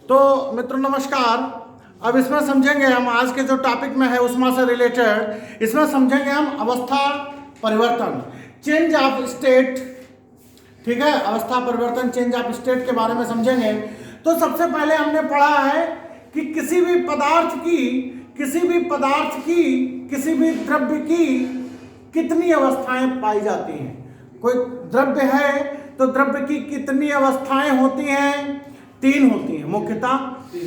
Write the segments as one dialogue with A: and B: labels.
A: तो मित्रों नमस्कार। अब इसमें समझेंगे हम आज के जो टॉपिक में है उष्मा से रिलेटेड, इसमें समझेंगे हम अवस्था परिवर्तन, चेंज ऑफ स्टेट। ठीक है, अवस्था परिवर्तन, चेंज ऑफ स्टेट के बारे में समझेंगे। तो सबसे पहले हमने पढ़ा है कि किसी भी पदार्थ की किसी भी द्रव्य की कितनी अवस्थाएं पाई जाती हैं। कोई द्रव्य है तो द्रव्य की कितनी अवस्थाएं होती हैं? 3 होती हैं, मुख्यतः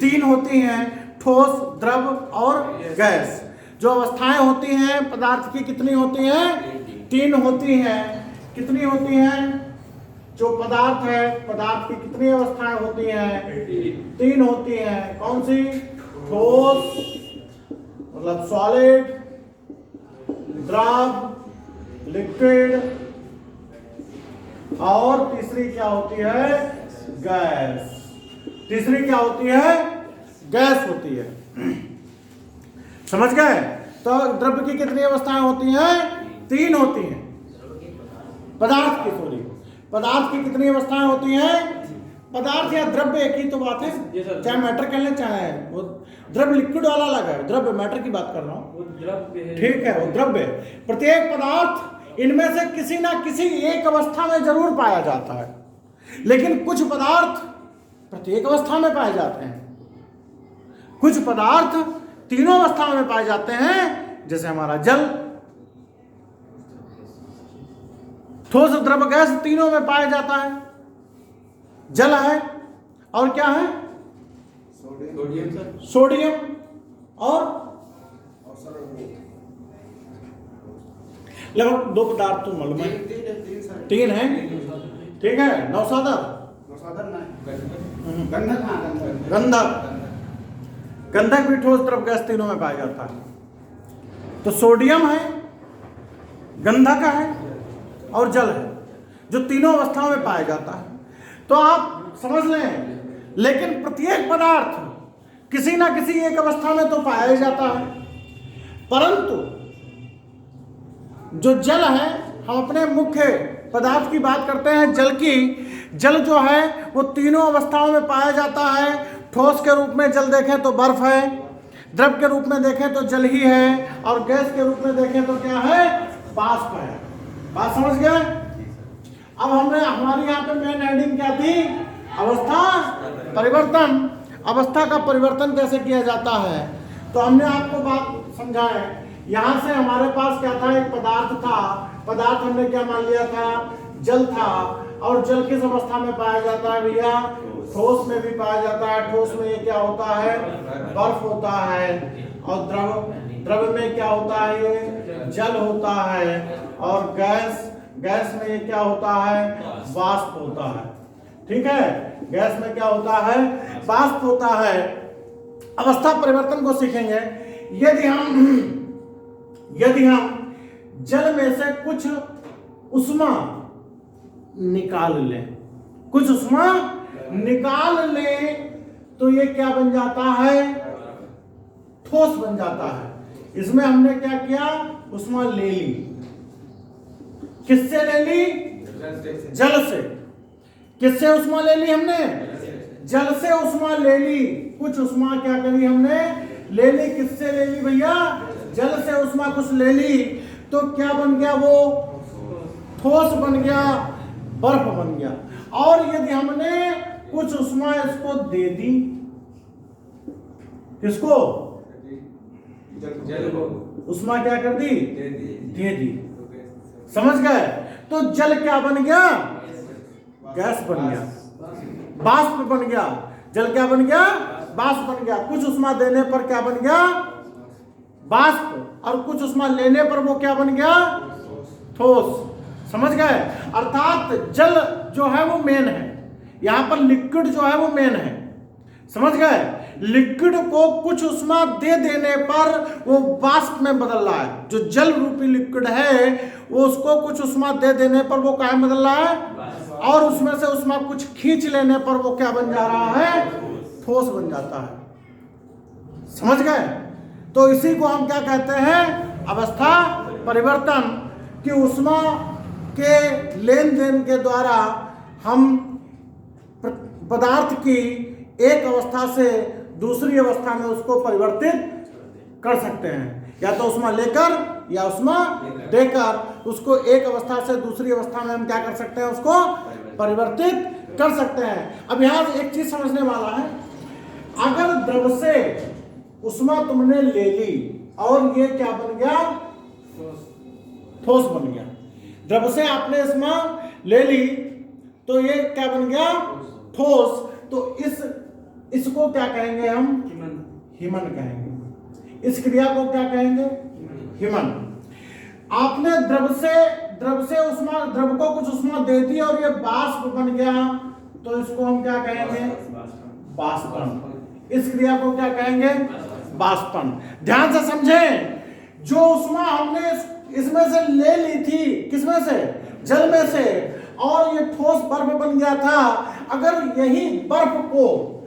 A: 3 होती हैं, ठोस, द्रव और गैस। जो अवस्थाएं होती हैं पदार्थ की कितनी होती हैं? 3 होती हैं। कितनी होती हैं? जो पदार्थ है, पदार्थ की कितनी अवस्थाएं होती हैं? 3 होती हैं। कौन सी? ठोस मतलब सॉलिड, द्रव लिक्विड, और तीसरी क्या होती है? गैस। तीसरी क्या होती है? गैस होती है। समझ गए? तो द्रव्य की कितनी अवस्थाएं होती हैं? 3 होती हैं। पदार्थ की कितनी अवस्थाएं होती हैं? पदार्थ या द्रव्य एक ही तो बात है, चाहे मैटर कह लें चाहे वो द्रव्य लिक्विड वाला अलग है, द्रव्य मैटर की बात कर रहा हूं। ठीक है, वो द्रव्य। प्रत्येक पदार्थ इनमें से किसी ना किसी एक अवस्था में जरूर पाया जाता है, लेकिन कुछ पदार्थ प्रत्येक अवस्था में पाए जाते हैं, कुछ पदार्थ तीनों अवस्था में पाए जाते हैं। जैसे हमारा जल, ठोस, द्रव, गैस तीनों में पाया जाता है। जल है और क्या है? सोडियम और लगभग 2 पदार्थ तो मालूम है, 3 है। ठीक है, नौसादर, गंधक भी ठोस, द्रव, गैस तीनों में पाया जाता है। तो सोडियम है, गंधक है और जल है, जो तीनों अवस्थाओं में पाया जाता है। तो आप समझ लें, लेकिन प्रत्येक पदार्थ किसी ना किसी एक अवस्था में तो पाया ही जाता है। परंतु जो जल है, हम अपने मुख्य पदार्थ की बात करते हैं, जल की। जल जो है वो तीनों अवस्थाओं में पाया जाता है। ठोस के रूप में जल देखें तो बर्फ है, द्रव के रूप में देखें तो जल ही है, और गैस के रूप में देखें तो क्या है? वाष्प है। बात समझ गए? अब हमारी यहाँ पे मेन हेडिंग क्या थी? अवस्था परिवर्तन। अवस्था का परिवर्तन कैसे किया जाता है? तो हमने आपको बात समझाए। यहाँ से हमारे पास क्या था? एक पदार्थ था। पदार्थ हमने क्या मान लिया था? जल था। और जल किस अवस्था में पाया जाता है भैया? ठोस में भी पाया जाता है। ठोस में ये क्या होता है? बर्फ होता है। और द्रव में क्या होता है? ये जल होता है। और गैस में ये क्या होता है? वाष्प होता है। ठीक है, गैस में क्या होता है? वाष्प होता है। अवस्था परिवर्तन को सीखेंगे। यदि हम जल में से कुछ उष्मा निकाल लें, तो ये क्या बन जाता है? ठोस बन जाता है। इसमें हमने क्या किया? उष्मा ले ली। किससे ले ली? जल से। किससे उष्मा ले ली हमने? जल से उष्मा ले ली। कुछ उष्मा क्या करी हमने? ले ली। किससे ले ली भैया? जल से उष्मा कुछ ले ली। तो क्या बन गया? वो ठोस बन गया, बर्फ बन गया। और यदि हमने कुछ उष्मा इसको दे दी, किसको? जल को। उष्मा क्या कर दी? दे दी। समझ गए? तो जल क्या बन गया? गैस बन गया, वाष्प बन गया। जल क्या बन गया? वाष्प बन गया। कुछ उष्मा देने पर क्या बन गया? वाष्प। और कुछ उष्मा लेने पर वो क्या बन गया? ठोस। समझ गए? अर्थात जल जो है वो मेन है, यहां पर लिक्विड जो है वो मेन है। समझ गए? लिक्विड को कुछ उष्मा दे देने पर वो वाष्प में बदल रहा है। जो जल रूपी लिक्विड है वो उसको कुछ उष्मा दे देने पर वो क्या बदल रहा है? और उसमें से उष्मा कुछ खींच लेने पर वो क्या बन जा रहा है? ठोस बन जाता है। समझ गए? तो इसी को हम क्या कहते हैं? अवस्था परिवर्तन। कि उष्मा के लेन देन के द्वारा हम पदार्थ की एक अवस्था से दूसरी अवस्था में उसको परिवर्तित कर सकते हैं, या तो उष्मा लेकर या उष्मा देकर उसको एक अवस्था से दूसरी अवस्था में हम क्या कर सकते हैं, उसको परिवर्तित कर सकते हैं। अब यहाँ एक चीज समझने वाला है, अगर द्रव से उष्मा तुमने ले ली और ये क्या बन गया, ठोस बन गया। द्रव से आपने उष्मा ले ली तो ये क्या बन गया, ठोस। तो इसको क्या कहेंगे हम, हिमन कहेंगे। इस क्रिया को क्या कहेंगे, हिमन। आपने द्रव से उष्मा, द्रव को कुछ उष्मा दे दी और ये बाष्प बन गया, तो इसको हम क्या कहेंगे, बाष्पन। इस क्रिया को क्या कहेंगे, बाष्पन। ध्यान से समझें, जो उष्मा हमने इसमें से ले ली थी, किसमें से, जल में से, और ये ठोस बर्फ बन गया था। अगर यही बर्फ को,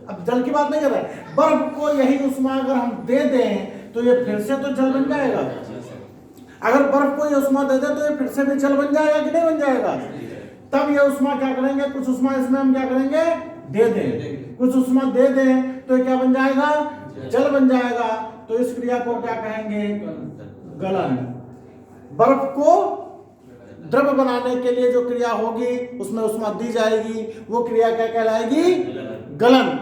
A: अब जल की बात नहीं कर रहे, बर्फ को यही उष्मा अगर हम दे दें तो ये फिर से तो जल बन जाएगा। अगर बर्फ को ये उष्मा दे दें तो ये फिर से भी जल बन जाएगा कि नहीं बन जाएगा। तब ये उष्मा क्या करेंगे, कुछ उष्मा इसमें हम क्या करेंगे, दे दें, कुछ उष्मा दे दें तो ये क्या बन जाएगा, जल बन जाएगा। तो इस क्रिया को क्या कहेंगे, गलन। बर्फ को द्रव बनाने के लिए जो क्रिया होगी उसमें उष्मा दी जाएगी, वो क्रिया क्या कहलाएगी, गलन।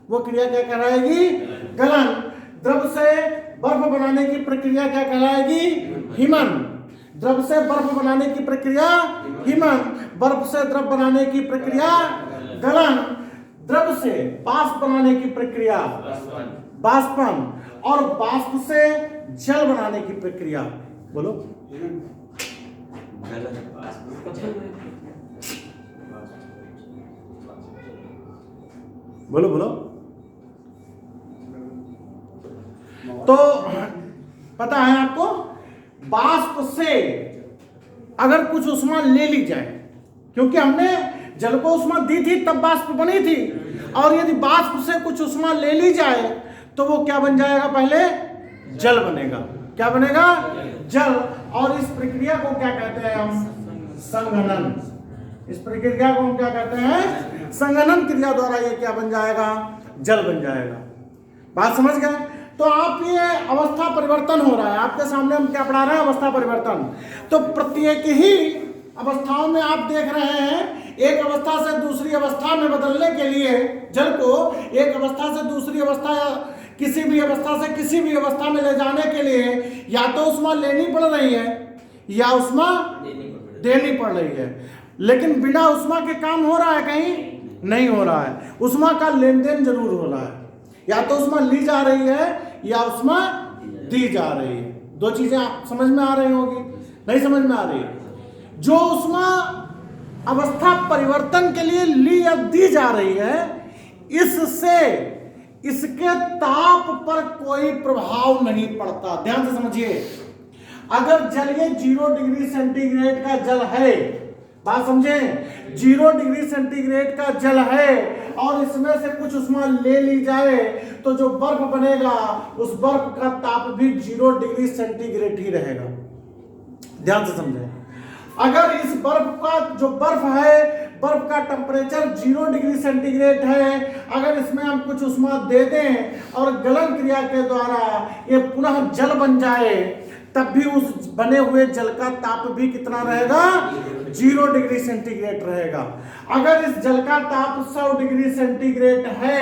A: वो क्रिया क्या कहलाएगी, गलन। द्रव से बर्फ बनाने की प्रक्रिया क्या कहलाएगी, हिमन। द्रव से बर्फ बनाने की प्रक्रिया हिमन, बर्फ से द्रव बनाने की प्रक्रिया गलन, द्रव से बाष्प बनाने की प्रक्रिया बाष्पन, और बाष्प से जल बनाने की प्रक्रिया, बोलो, बोलो बोलो। तो पता है आपको, बाष्प से अगर कुछ उष्मा ले ली जाए, क्योंकि हमने जल को उष्मा दी थी तब बाष्प बनी थी, और यदि बाष्प से कुछ उष्मा ले ली जाए तो वो क्या बन जाएगा, पहले जल बनेगा। क्या बनेगा, जल। और इस प्रक्रिया को क्या कहते हैं हम, संघनन। इस प्रक्रिया को हम क्या कहते हैं, संघनन क्रिया द्वारा ये क्या बन जाएगा, जल बन जाएगा। बात समझ गए। तो आप ये अवस्था परिवर्तन हो रहा है आपके सामने, हम क्या पढ़ा रहे हैं, अवस्था परिवर्तन। तो प्रत्येक ही अवस्थाओं में आप देख रहे हैं, एक अवस्था से दूसरी अवस्था में बदलने के लिए जल को एक अवस्था से दूसरी अवस्था या किसी भी अवस्था से किसी भी अवस्था में ले जाने के लिए या तो उष्मा लेनी पड़ रही है या उष्मा देनी पड़ रही है। लेकिन बिना उष्मा के काम हो रहा है, कहीं नहीं हो रहा है। उष्मा का लेन देन जरूर हो रहा है, या तो उष्मा ली जा रही है या उष्मा दी जा रही है। दो चीजें आप समझ में आ रही होगी, नहीं समझ में आ रही। जो उष्मा अवस्था परिवर्तन के लिए ली या दी जा रही है, इससे इसके ताप पर कोई प्रभाव नहीं पड़ता। ध्यान से समझिए, अगर जल ये 0 डिग्री सेंटीग्रेड का जल है, बात समझे, 0 डिग्री सेंटीग्रेड का जल है और इसमें से कुछ उष्मा ले ली जाए तो जो बर्फ बनेगा उस बर्फ का ताप भी 0 डिग्री सेंटीग्रेड ही रहेगा। ध्यान से समझे, अगर इस बर्फ का जो बर्फ है, बर्फ का टेम्परेचर 0 डिग्री सेंटीग्रेड है, अगर इसमें हम कुछ उष्मा दे दें और गलन क्रिया के द्वारा ये पुनः जल बन जाए, तब भी उस बने हुए जल का ताप भी कितना रहेगा, 0 डिग्री सेंटीग्रेड रहेगा। अगर इस जल का ताप 100 डिग्री सेंटीग्रेड है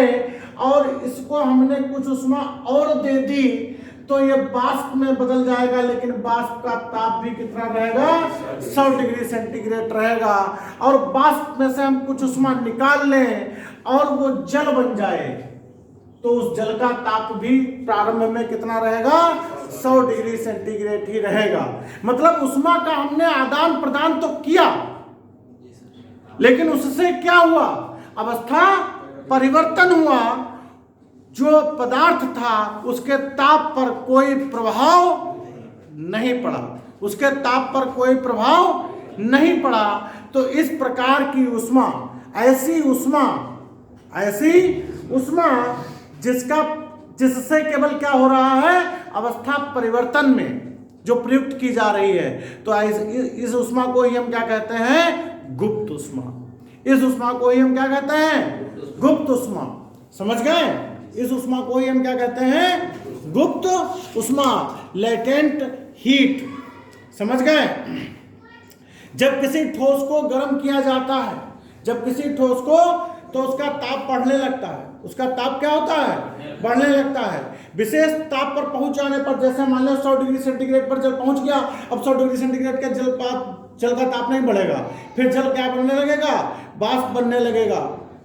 A: और इसको हमने कुछ उष्मा और दे दी तो ये बाष्प में बदल जाएगा, लेकिन बाष्प का ताप भी कितना रहेगा, 100 डिग्री सेंटीग्रेड रहेगा। और बाष्प में से हम कुछ उष्मा निकाल लें और वो जल बन जाए तो उस जल का ताप भी प्रारंभ में कितना रहेगा, 100 डिग्री सेंटीग्रेड ही रहेगा। मतलब उष्मा का हमने आदान प्रदान तो किया, लेकिन उससे क्या हुआ, अवस्था परिवर्तन हुआ। जो पदार्थ था उसके ताप पर कोई प्रभाव नहीं पड़ा, उसके ताप पर कोई प्रभाव नहीं पड़ा। तो इस प्रकार की उष्मा, ऐसी उष्मा जिससे केवल क्या हो रहा है, अवस्था परिवर्तन में जो प्रयुक्त की जा रही है, तो इस उष्मा को ही हम क्या कहते हैं, गुप्त उष्मा। इस उष्मा को ही हम क्या कहते हैं, गुप्त उष्मा। समझ गए? इस उष्मा को ही हम क्या कहते हैं? गुप्त उष्मा, लेटेंट हीट। समझ गए? जब किसी ठोस को गर्म किया जाता है, जब किसी ठोस को, तो उसका ताप बढ़ने लगता है। उसका ताप क्या होता है? बढ़ने लगता है। विशेष ताप पर पहुंच जाने पर, जैसे मान लो 100 डिग्री सेंटीग्रेड पर जल पहुंच गया, अब 100 डिग्री सेंटीग्रेड का जल का ताप नहीं बढ़ेगा, फिर जल क्या बनने लगेगा? वाष्प बनने लगेगा।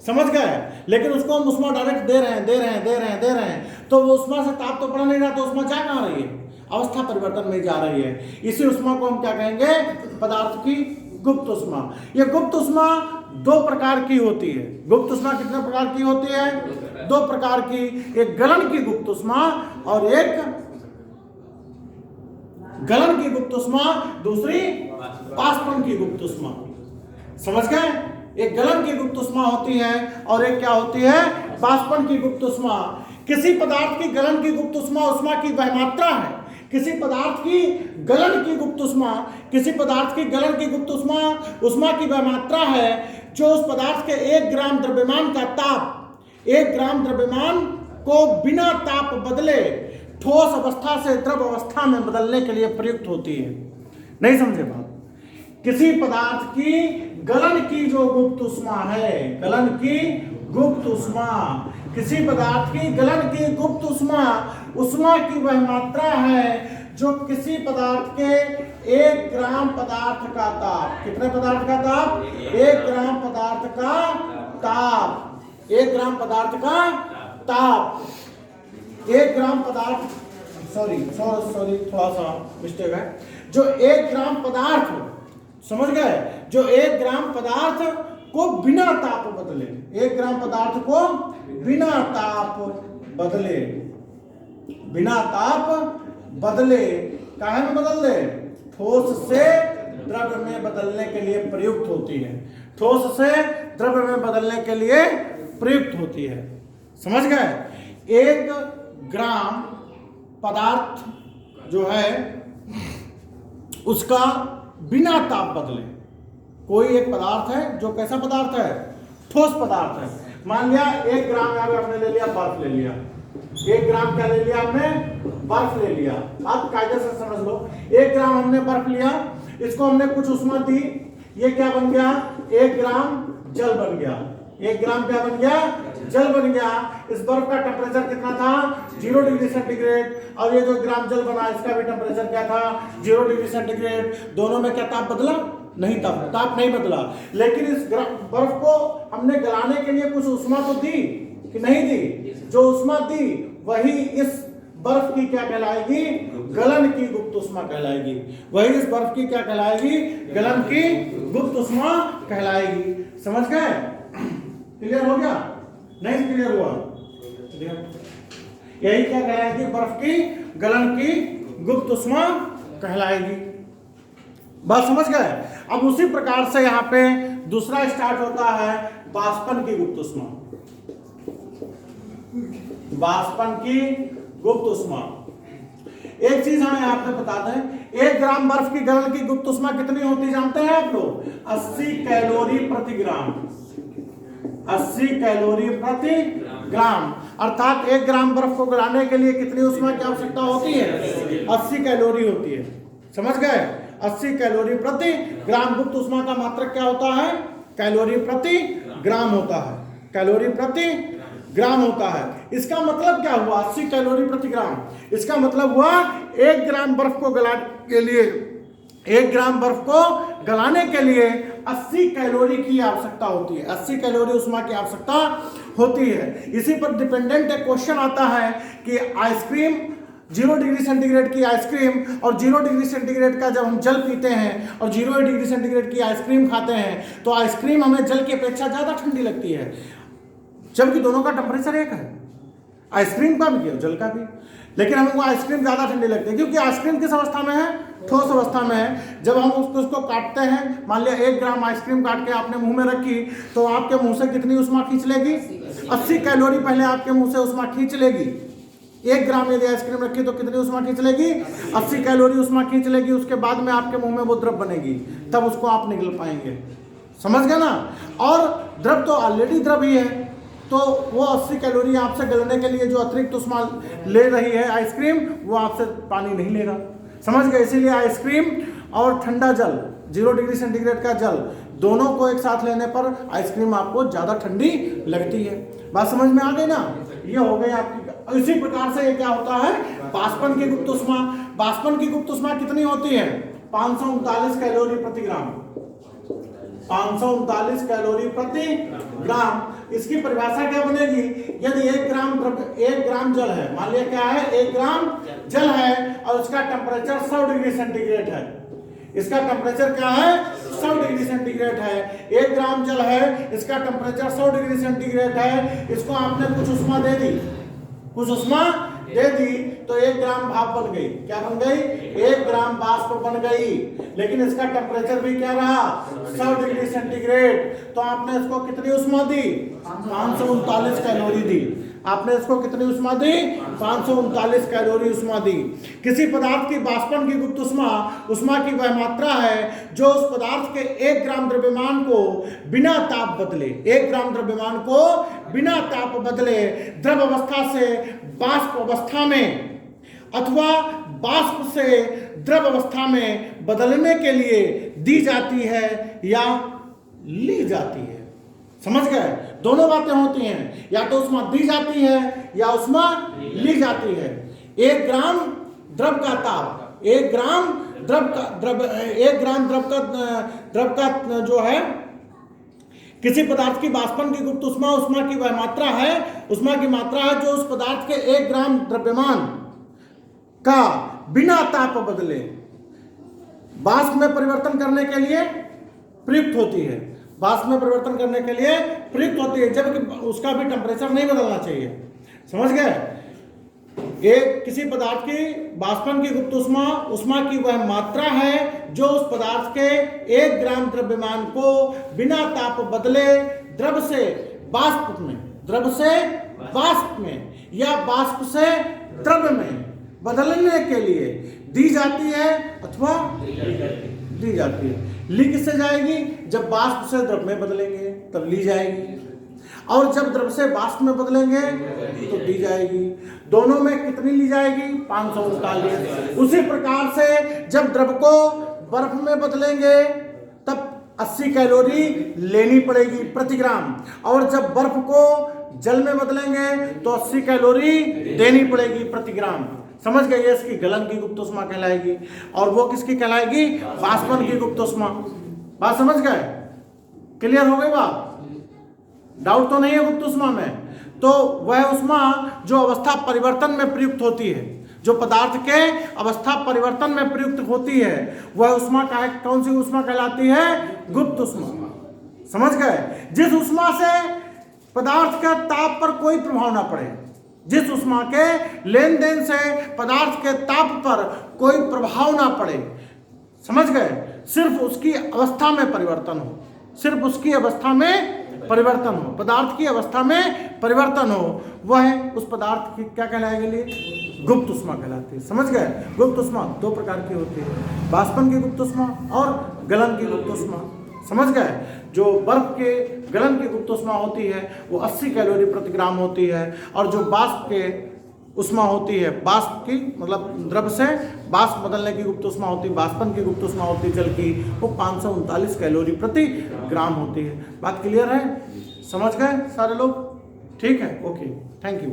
A: समझ गए? लेकिन उसको हम उष्मा डायरेक्ट दे रहे हैं, तो वो उष्मा से ताप तो बढ़ नहीं रहा, तो उष्मा जा कहाँ रही है? अवस्था परिवर्तन में जा रही है। इसी उष्मा को हम क्या कहेंगे? पदार्थ की गुप्त उष्मा। ये गुप्त उष्मा दो प्रकार की होती है। गुप्त उष्मा कितने प्रकार की होती है? दो प्रकार की। एक गलन की गुप्त उष्मा और एक गलन की गुप्त उष्मा, दूसरी वाष्पन की गुप्त उष्मा। समझ गए? एक गलन की गुप्त उष्मा होती है और एक क्या होती है? वाष्पन की गुप्त उष्मा। किसी पदार्थ की गलन की गुप्त उष्मा उष्मा की वह मात्रा है, किसी पदार्थ की गलन की गुप्त उष्मा, किसी पदार्थ की गलन की गुप्त उष्मा उष्मा की वह मात्रा है जो उस पदार्थ के 1 ग्राम द्रव्यमान का ताप, 1 ग्राम द्रव्यमान को बिना ताप बदले ठोस अवस्था से द्रव अवस्था में बदलने के लिए प्रयुक्त होती है। नहीं समझे बात? किसी पदार्थ की गलन की जो गुप्त उष्मा है, गलन की गुप्त उष्मा, किसी पदार्थ की गलन की गुप्त उष्मा की वह मात्रा है जो किसी पदार्थ के 1 ग्राम पदार्थ का ताप, कितने पदार्थ का ताप? 1 ग्राम पदार्थ का ताप, 1 ग्राम पदार्थ का ताप, 1 ग्राम पदार्थ, सॉरी थोड़ा सा मिस्टेक है, जो 1 ग्राम पदार्थ, समझ गए? जो 1 ग्राम पदार्थ को बिना ताप बदले, 1 ग्राम पदार्थ को बिना ताप बदले, बिना ताप बदले, काहे में बदल दे? ठोस से द्रव्य में बदलने के लिए प्रयुक्त होती है। ठोस से द्रव्य में बदलने के लिए प्रयुक्त होती है। समझ गए? 1 ग्राम पदार्थ जो है उसका बिना ताप बदले, कोई एक पदार्थ है जो कैसा पदार्थ है? ठोस पदार्थ है। मान लिया 1 ग्राम यहाँ पे हमने ले लिया, बर्फ ले लिया, 1 ग्राम क्या ले लिया हमने? बर्फ ले लिया। आप कायदे से समझ लो, 1 ग्राम हमने बर्फ लिया, इसको हमने कुछ उष्मा दी, ये क्या बन गया? 1 ग्राम जल बन गया। 1 ग्राम क्या बन गया? जल बन गया। इस बर्फ का टेम्परेचर कितना था? 0 डिग्री सेंटीग्रेड। और ये जो ग्राम जल बना इसका भी टेम्परेचर क्या था? 0 डिग्री सेंटीग्रेड। दोनों में क्या ताप बदला? नहीं, ताप नहीं बदला। लेकिन इस बर्फ को हमने गलाने के लिए कुछ उष्मा तो दी कि नहीं दी? जो उष्मा दी वही इस बर्फ की क्या कहलाएगी? गलन की गुप्त उष्मा कहलाएगी। वही इस बर्फ की क्या कहलाएगी? गलन की गुप्त उष्मा कहलाएगी। समझ गए? क्लियर हो गया? नहीं क्लियर हुआ? यही क्या कहलाएगी? बर्फ की गलन की गुप्त उष्मा कहलाएगी। बात समझ गए? अब उसी प्रकार से यहाँ पे दूसरा स्टार्ट होता है वाष्पन की गुप्त उष्मा। वाष्पन की गुप्त उष्मा। एक चीज हमें यहाँ पे बता दें, 1 ग्राम बर्फ की गलन की गुप्त उष्मा कितनी होती जानते हैं आप लोग? 80 कैलोरी प्रति ग्राम। 80 कैलोरी प्रति ग्राम, अर्थात 1 ग्राम बर्फ को गलाने के लिए कितनी उष्मा की आवश्यकता होती है? 80 कैलोरी होती है। समझ गए? 80 कैलोरी प्रति ग्राम। गुप्त उष्मा का मात्रक क्या होता है? कैलोरी प्रति ग्राम होता है। कैलोरी प्रति ग्राम होता है। इसका मतलब क्या हुआ? 80 कैलोरी प्रति ग्राम। इसका मतलब हुआ 1 ग्राम बर्फ को गलाने के लिए, 1 ग्राम बर्फ को गलाने के लिए 80 कैलोरी की आवश्यकता होती है। 80 कैलोरी उष्मा की आवश्यकता होती है। इसी पर डिपेंडेंट एक क्वेश्चन आता है कि आइसक्रीम, 0 डिग्री सेंटीग्रेड की आइसक्रीम और 0 डिग्री सेंटीग्रेड का जब हम जल पीते हैं और 0 डिग्री सेंटीग्रेड की आइसक्रीम खाते हैं तो आइसक्रीम हमें जल की अपेक्षा ज़्यादा ठंडी लगती है, जबकि दोनों का टेम्परेचर एक है, आइसक्रीम का भी और जल का भी। लेकिन हमको आइसक्रीम ज़्यादा ठंडी लगती है क्योंकि आइसक्रीम किस अवस्था में है? ठोस अवस्था में है। जब हम उसको काटते हैं, मान लिया 1 ग्राम आइसक्रीम काट के आपने मुंह में रखी तो आपके मुंह से कितनी उष्मा खींच लेगी? 80 कैलोरी पहले आपके मुंह से उष्मा खींच लेगी। 1 ग्राम यदि आइसक्रीम रखी तो कितनी उष्मा खींच लेगी? 80 कैलोरी उष्मा खींच लेगी। उसके बाद में आपके मुंह में वो द्रव बनेगी, तब उसको आप निगल पाएंगे। समझ गए ना? और द्रव तो ऑलरेडी द्रव ही है, तो वो 80 कैलोरी आपसे गलने के लिए जो अतिरिक्त उष्मा ले रही है आइसक्रीम, वो आपसे पानी नहीं लेगा। समझ गए? इसीलिए आइसक्रीम और ठंडा जल 0 डिग्री सेंटीग्रेड का जल दोनों को एक साथ लेने पर आइसक्रीम आपको ज़्यादा ठंडी लगती है। बात समझ में आ गई ना? ये हो गई आपकी। इसी प्रकार से ये क्या होता है, बाष्पन की गुप्त उष्मा। बाष्पन की गुप्त उष्मा कितनी होती है? 539 कैलोरी प्रति ग्राम। 539 कैलोरी प्रति ग्राम। इसकी परिभाषा क्या बनेगी? यदि 1 ग्राम जल है, मान लिया क्या है, 1 ग्राम जल है और उसका टेम्परेचर 100 डिग्री सेंटीग्रेड है। इसका टेम्परेचर क्या है? 100 डिग्री सेंटीग्रेड है। 1 ग्राम जल है, इसका टेम्परेचर 100 डिग्री सेंटीग्रेड है। इसको आपने कुछ उष्मा दे दी, कुछ उष्मा दे दी, तो 1 ग्राम भाप बन गई। क्या बन गई? 1 ग्राम वाष्प बन गई। लेकिन इसका टेम्परेचर भी क्या रहा? 100 डिग्री सेंटीग्रेड। तो आपने इसको कितनी उष्मा दी? 539 कैलोरी दी। आपने इसको कितनी उष्मा दी? 539 कैलोरी उष्मा दी। किसी पदार्थ की बाष्पन की गुप्त उष्मा की वह मात्रा है जो उस पदार्थ के 1 ग्राम द्रव्यमान को बिना ताप बदले, 1 ग्राम द्रव्यमान को बिना ताप बदले द्रव अवस्था से बाष्प अवस्था में अथवा बाष्प से द्रव अवस्था में बदलने के लिए दी जाती है या ली जाती है। समझ गए? दोनों बातें होती हैं, या तो उष्मा दी जाती है या उष्मा ली जाती है। 1 ग्राम द्रव का ताप, 1 ग्राम द्रव का जो है किसी पदार्थ की बाष्पन की गुप्त उष्मा की वह मात्रा है, उष्मा की मात्रा है जो उस पदार्थ के 1 ग्राम द्रव्यमान का बिना ताप बदले वाष्प में परिवर्तन करने के लिए प्रयुक्त होती है। वाष्प में परिवर्तन करने के लिए प्रयुक्त होती है, जबकि उसका भी टेम्परेचर नहीं बदलना चाहिए। समझ गए? किसी पदार्थ की बाष्पन की गुप्त उष्मा की वह मात्रा है जो उस पदार्थ के 1 ग्राम द्रव्यमान को बिना ताप बदले द्रव से वाष्प में या वाष्प से द्रव में बदलने के लिए दी जाती है अथवा दी जाती है। ली किससे जाएगी? जब वाष्प से द्रव में बदलेंगे तब ली जाएगी, और जब द्रव से वाष्प में बदलेंगे तो दी जाएगी। दोनों में कितनी ली जाएगी? 539। उसी प्रकार से जब द्रव को बर्फ में बदलेंगे तब 80 कैलोरी लेनी पड़ेगी प्रति ग्राम, और जब बर्फ को जल में बदलेंगे तो 80 कैलोरी देनी पड़ेगी प्रति ग्राम। समझ गए? ये इसकी गलन की गुप्त उष्मा कहलाएगी, और वो किसकी कहलाएगी? बाष्पन की गुप्त उष्मा। बात समझ गए? क्लियर हो गई बात? डाउट तो नहीं है गुप्त उष्मा में? तो वह उष्मा जो अवस्था परिवर्तन में प्रयुक्त होती है, जो पदार्थ के अवस्था परिवर्तन में प्रयुक्त होती है, वह उष्मा कौन सी उष्मा कहलाती है? गुप्त उष्मा। समझ गए? जिस उष्मा से पदार्थ के ताप पर कोई प्रभाव ना पड़े, जिस उष्मा के लेन देन से पदार्थ के ताप पर कोई प्रभाव ना पड़े। समझ गए? सिर्फ उसकी अवस्था में परिवर्तन हो, सिर्फ उसकी अवस्था में परिवर्तन हो, पदार्थ की अवस्था में परिवर्तन हो, वह उस पदार्थ की क्या कहलाएगी? गुप्त उष्मा कहलाती है। समझ गए? गुप्त उष्मा 2 प्रकार की होती है, बाष्पन की गुप्त उष्मा और गलन की गुप्त उष्मा। समझ गए? जो बर्फ के गलन की गुप्त उष्मा होती है वो 80 कैलोरी प्रति ग्राम होती है, और जो बाष्प के उष्मा होती है, बाष्प की मतलब द्रव से बाष्प बदलने की गुप्त उष्मा होती है, बाष्पन की गुप्त उष्मा होती है जल की, वो 539 कैलोरी प्रति ग्राम होती है। बात क्लियर है? समझ गए सारे लोग? ठीक है, ओके, थैंक यू।